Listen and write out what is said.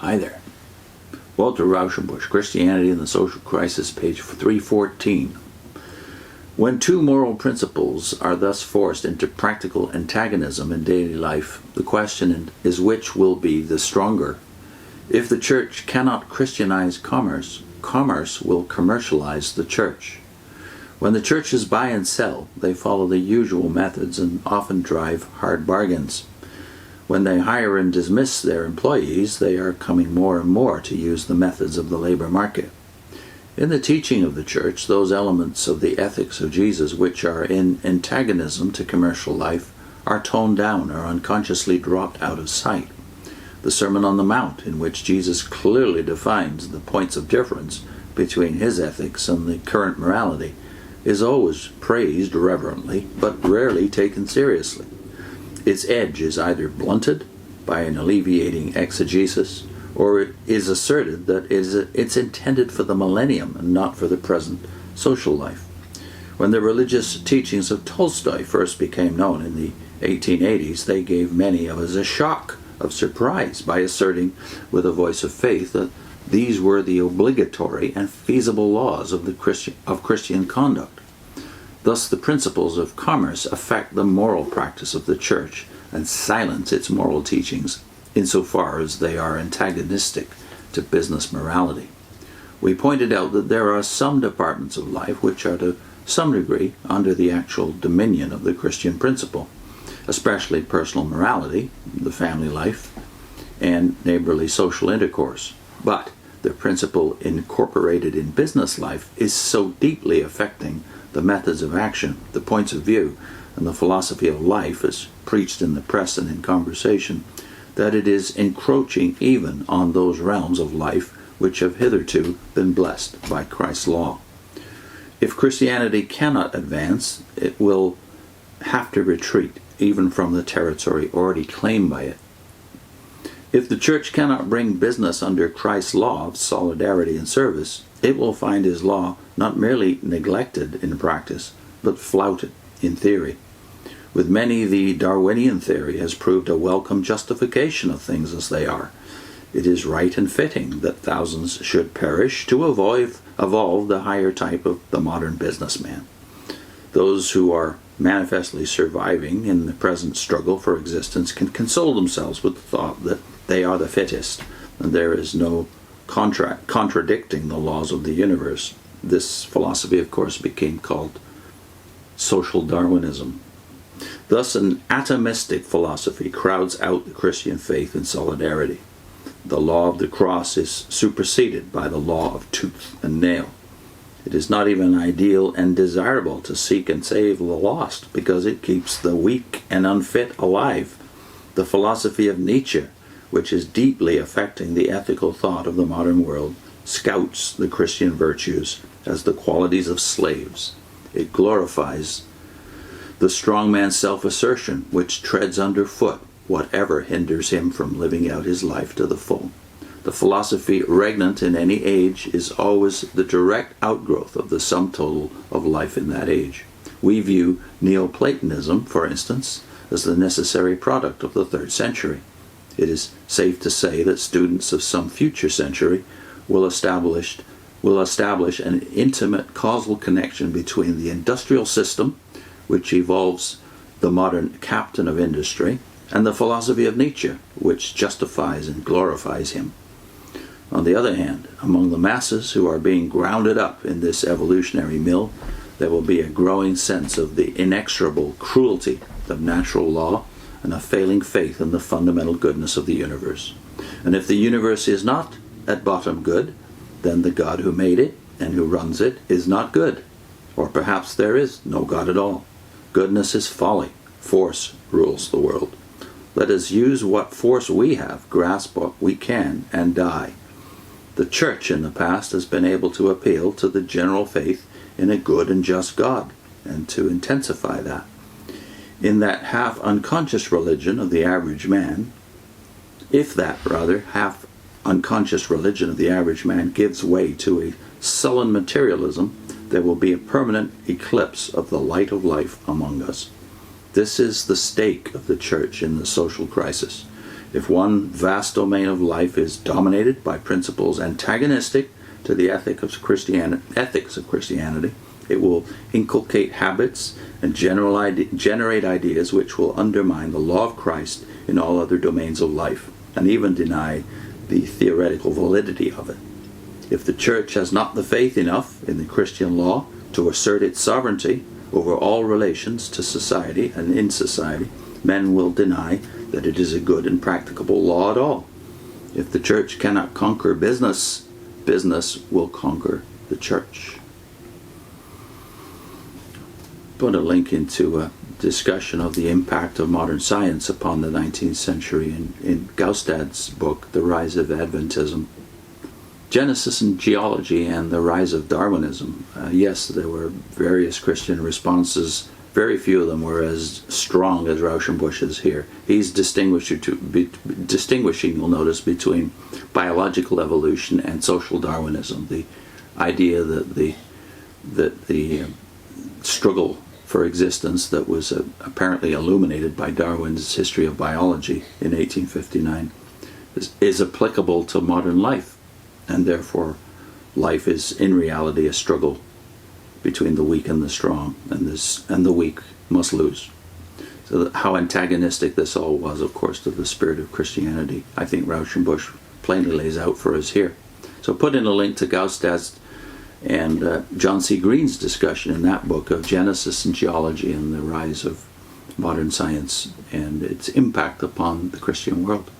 Hi there. Walter Rauschenbusch, Christianity and the Social Crisis, page 314. When two moral principles are thus forced into practical antagonism in daily life, the question is which will be the stronger. If the church cannot Christianize commerce, commerce will commercialize the church. When the churches buy and sell, they follow the usual methods and often drive hard bargains. When they hire and dismiss their employees, they are coming more and more to use the methods of the labor market. In the teaching of the church, those elements of the ethics of Jesus which are in antagonism to commercial life are toned down or unconsciously dropped out of sight. The Sermon on the Mount, in which Jesus clearly defines the points of difference between his ethics and the current morality, is always praised reverently, but rarely taken seriously. Its edge is either blunted by an alleviating exegesis, or it is asserted that it's intended for the millennium and not for the present social life. When the religious teachings of Tolstoy first became known in the 1880s, they gave many of us a shock of surprise by asserting with a voice of faith that these were the obligatory and feasible laws of Christian conduct. Thus the principles of commerce affect the moral practice of the church and silence its moral teachings insofar as they are antagonistic to business morality. We pointed out that there are some departments of life which are to some degree under the actual dominion of the Christian principle, especially personal morality, the family life, and neighborly social intercourse. But the principle incorporated in business life is so deeply affecting the methods of action, the points of view, and the philosophy of life as preached in the press and in conversation, that it is encroaching even on those realms of life which have hitherto been blessed by Christ's law. If Christianity cannot advance, it will have to retreat even from the territory already claimed by it. If the church cannot bring business under Christ's law of solidarity and service, it will find his law not merely neglected in practice, but flouted in theory. With many, the Darwinian theory has proved a welcome justification of things as they are. It is right and fitting that thousands should perish to evolve the higher type of the modern businessman. Those who are manifestly surviving in the present struggle for existence can console themselves with the thought that they are the fittest, and there is no contradicting the laws of the universe. This philosophy, of course, became called social Darwinism. Thus, an atomistic philosophy crowds out the Christian faith and solidarity. The law of the cross is superseded by the law of tooth and nail. It is not even ideal and desirable to seek and save the lost, because it keeps the weak and unfit alive. The philosophy of Nietzsche, which is deeply affecting the ethical thought of the modern world, scouts the Christian virtues as the qualities of slaves. It glorifies the strong man's self-assertion, which treads underfoot whatever hinders him from living out his life to the full. The philosophy regnant in any age is always the direct outgrowth of the sum total of life in that age. We view Neoplatonism, for instance, as the necessary product of the 3rd century. It is safe to say that students of some future century will establish an intimate causal connection between the industrial system, which evolves the modern captain of industry, and the philosophy of Nietzsche, which justifies and glorifies him. On the other hand, among the masses who are being grounded up in this evolutionary mill, there will be a growing sense of the inexorable cruelty of natural law and a failing faith in the fundamental goodness of the universe. And if the universe is not at bottom good, then the God who made it and who runs it is not good. Or perhaps there is no God at all. Goodness is folly. Force rules the world. Let us use what force we have, grasp what we can, and die. The church in the past has been able to appeal to the general faith in a good and just God, and to intensify that. In that half-unconscious religion of the average man, half-unconscious religion of the average man gives way to a sullen materialism, there will be a permanent eclipse of the light of life among us. This is the stake of the church in the social crisis. If one vast domain of life is dominated by principles antagonistic to the ethics of Christianity, it will inculcate habits and generate ideas which will undermine the law of Christ in all other domains of life, and even deny the theoretical validity of it. If the Church has not the faith enough in the Christian law to assert its sovereignty over all relations to society and in society, men will deny that it is a good and practicable law at all. If the Church cannot conquer business, business will conquer the Church. Put a link into a discussion of the impact of modern science upon the 19th century in Gaustad's book, The Rise of Adventism. Genesis and Geology and the Rise of Darwinism. Yes, there were various Christian responses. Very few of them were as strong as Rauschenbusch's here. He's distinguishing, you'll notice, between biological evolution and social Darwinism. The idea that the struggle for existence that was apparently illuminated by Darwin's History of Biology in 1859 is applicable to modern life, and therefore life is in reality a struggle between the weak and the strong, and the weak must lose. So how antagonistic this all was, of course, to the spirit of Christianity, I think Rauschenbusch plainly lays out for us here. So put in a link to Gaustad's and John C. Green's discussion in that book of Genesis and Geology and the rise of modern science and its impact upon the Christian world.